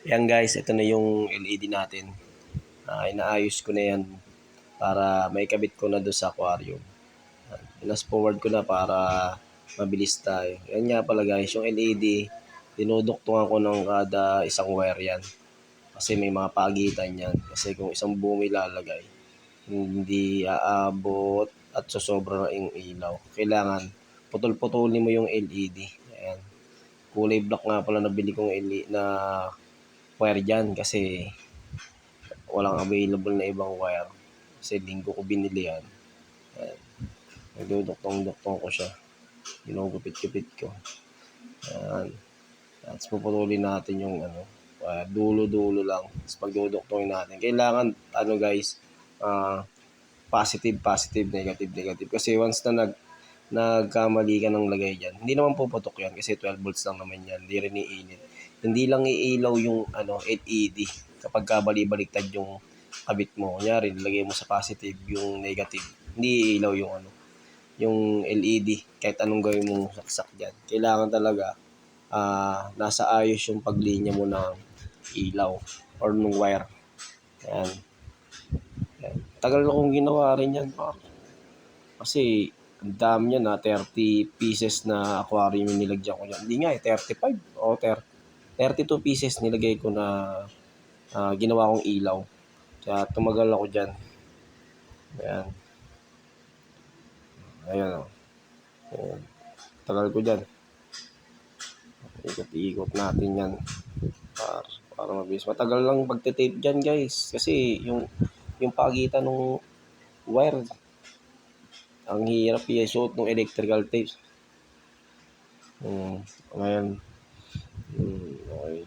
Yan guys, ito na yung LED natin. Inaayos ko na yan para may kabit ko na doon sa aquarium. Pinas forward ko na para mabilis tayo. Yan nga pala guys, yung LED, dinuduktungan ko ng kada isang wire yan. Kasi may mga pagitan yan. Kasi kung isang buong ilalagay, hindi aabot at sosobra na yung ilaw. Kailangan putol-putulin mo yung LED. Ayan. Kulay black nga pala nabili kong LED na wire dyan kasi walang available na ibang wire. Kasi linggo ko binili yan. Ayan. Nagduduktong-duktong ko siya. Ginugupit-gupit ko. Ayan. At puputulin natin yung dulo-dulo lang. Tapos pagduduktongin natin. Kailangan, guys, positive, positive, negative, negative. Kasi once na nagkamali ka ng lagay dyan, hindi naman puputok yan kasi 12 volts lang naman yan. Hindi rin iinit. Hindi lang iilaw yung LED kapag kabali-baliktad yung kabit mo. Kunyari, nilagay mo sa positive yung negative. Hindi iilaw yung LED kahit anong gawin mong saksak dyan. Kailangan talaga nasa ayos yung paglinya mo ng ilaw or ng wire. Ayan. Ayan. Tagal na kong ginawa rin yan. Kasi ang dami niya na 30 pieces na aquarium yung nilagyan ko dyan. Hindi nga 35 o 32 pieces nilagay ko na ginawa kong ilaw. Kaya tumagal ako dyan. Ayan. Ayan o. Ayan. Tagal ko dyan. Ikot-ikot natin yan. Para mabilis. Matagal lang pagtitape dyan guys. Kasi yung pagitan ng wire, ang hirap i-suot ng electrical tape. Ayan. Okay.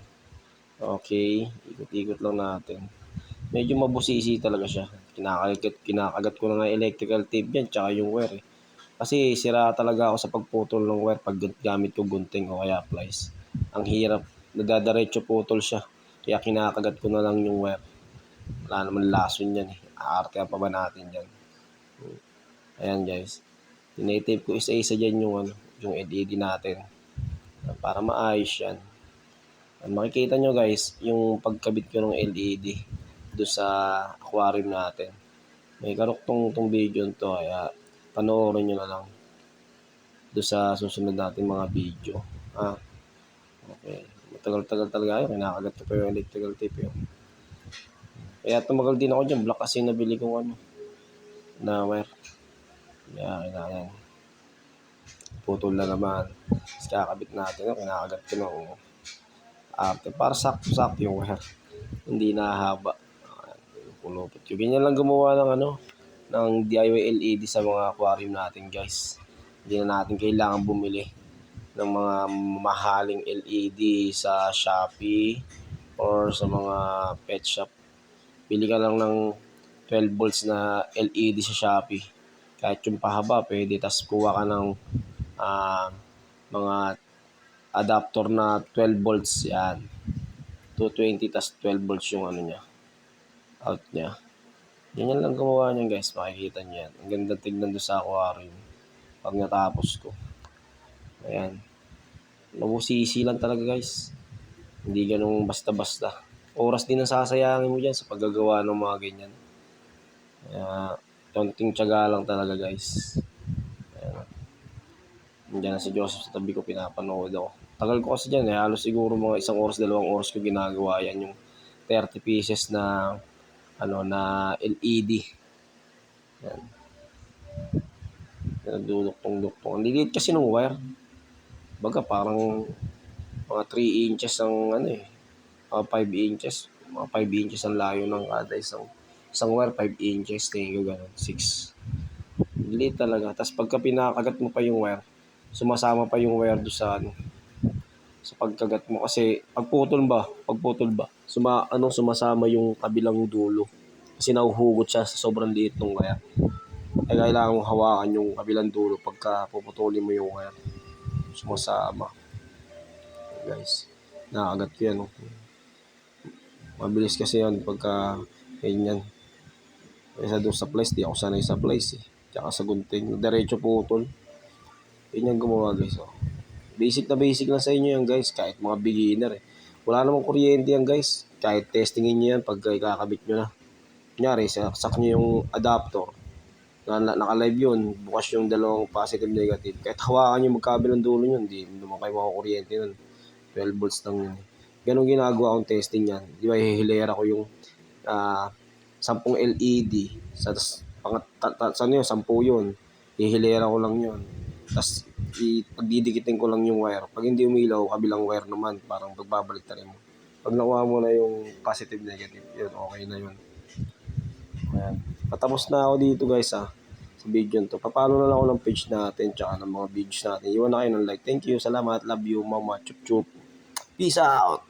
Okay. Ikot-ikot lang natin. Medyo mabusisi talaga siya. Kinakagat ko na nga electrical tape yan tsaka yung wire. Kasi sira talaga ako sa pagputol ng wire pag gamit ko gunting o kaya plies. Ang hirap. Nagdadiretso putol siya. Kaya kinakagat ko na lang yung wire. Wala naman lason yan eh. Aarte pa ba natin yan? Ayan guys. Tinatape ko isa-isa dyan yung LED natin. Para maayos yan. Makikita nyo guys, yung pagkabit ko ng LED doon sa aquarium natin. May karuktong itong video to, kaya panoorin nyo na lang doon sa susunod natin mga video. Okay. Matagal-tagal talaga yun. Kinakagat ko pa yung electrical tape yun. Kaya tumagal din ako dyan. Black kasi nabili kong na wire. Kaya kailangan putol na naman. Tapos kakabit natin. Kinakagat ko ng arte. Para sakto-sakto yung wire. Hindi nahaba. Pulupot yun. Ganyan lang gumawa ng DIY LED sa mga aquarium natin guys. Hindi na natin kailangan bumili ng mga mahaling LED sa Shopee or sa mga pet shop. Bili ka lang ng 12 volts na LED sa Shopee. Kahit yung pahaba pwede. Tapos kuha ka ng mga adapter na 12 volts yan. 220 tas 12 volts yung niya. Out niya. Ganyan lang gumawa niyan guys. Makikita niyo yan. Ang ganda tignan doon sa aquarium. Pag natapos ko. Ayan. Mabusisi lang talaga guys. Hindi ganun basta-basta. Oras din ang sasayangin mo dyan sa paggagawa ng mga ganyan. Kaya, konting tiyaga lang talaga guys. Ayan. Nandiyan na si Joseph sa tabi ko, pinapanood ako. Tagal ko kasi dyan halos siguro mga 1 oras, 2 oras ko ginagawa yan. Yung 30 pieces na na LED. Yan. Nagduduktong-duktong. Ang liliit kasi ng wire. Baga parang mga 3 inches ang 5 inches. Mga 5 inches ang layo ng kada isang wire, 5 inches. Tingin ko gano'n, 6. Liliit talaga. Tapos pagka pinakagat mo pa yung wire, sumasama pa yung wire doon sa pagkagat mo. Kasi pagputol ba, sumasama yung kabilang dulo. Kasi nahuhugot siya sa sobrang liit ng wire. Kaya kailangan mong hawakan yung kabilang dulo pagka puputulin mo yung wire. Sumasama. Guys, nakakagat ko yan. Mabilis kasi yan pagka ganyan. Kaysa doon sa plies, di ako sanay sa plies eh. Tsaka sa gunting, diretso putol. Ganyan gumawa guys. Basic na basic lang sa inyo yan guys, kahit mga beginner eh. Wala namang kuryente yan guys. Kahit testingin nyo yan pag ikakabit nyo na. Kunyari, saksak nyo yung adapter. Naka-live yun. Bukas yung dalawang positive negative. Kahit hawakan nyo magkabilang dulo yun, hindi naman kayo makakuryente nun. 12 volts lang yun. Ganun ginagawa akong testing yan. Di ba, hihilera ko yung 10 LED. Saan yun? 10 yun. Hihilera ko lang yun. Tapos, pagdidikitin ko lang yung wire. Pag hindi umilaw, kabilang wire naman. Parang pagbabalik na rin mo. Pag nakuha mo na yung positive negative, yun, okay na yun. Ayan. Patapos na ako dito guys sa video to. Papalo na lang ako ng page natin tsaka ng mga videos natin. Iwan na kayo ng like. Thank you. Salamat. Love you. Mama. Chup chup. Peace out.